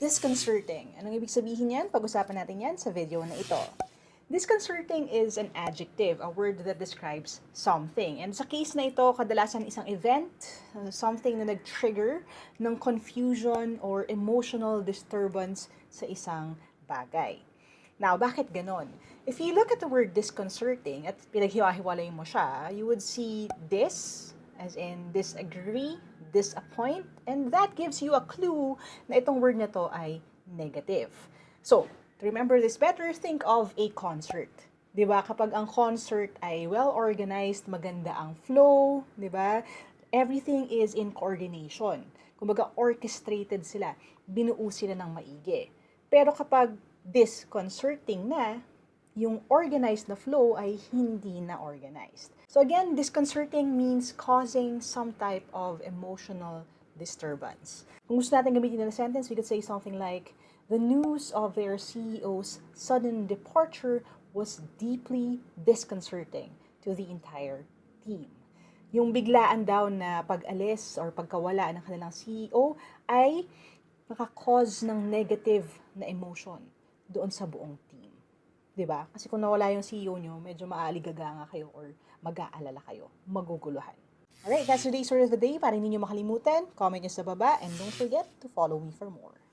Disconcerting. Anong ibig sabihin yan? Pag-usapan natin yan sa video na ito. Disconcerting is an adjective, a word that describes something. And sa case na ito, kadalasan isang event, something na nag-trigger ng confusion or emotional disturbance sa isang bagay. Now, bakit ganon? If you look at the word disconcerting at pinaghiwa-hiwalay mo siya, you would see this, as in disagree, disappoint, and that gives you a clue na itong word na to ay negative. So, to remember this better, think of a concert. 'Di ba? Kapag ang concert ay well-organized, maganda ang flow, 'di ba? Everything is in coordination. Kumbaga, orchestrated sila. Binuo sila ng maigi. Pero kapag disconcerting na, yung organized na flow ay hindi na organized. So again, disconcerting means causing some type of emotional disturbance. Kung gusto natin gamitin in a sentence, we could say something like, the news of their CEO's sudden departure was deeply disconcerting to the entire team. Yung biglaan daw na pag-alis or pagkawala ng kanilang CEO ay nakakause ng negative na emotion doon sa buong team. 'Di ba? Kasi kung nawala yung CEO nyo, medyo maaligaga nga kayo or mag-aalala kayo, maguguluhan. Alright, that's today's word of the day. Para hindi nyo makalimutan, comment nyo sa baba and don't forget to follow me for more.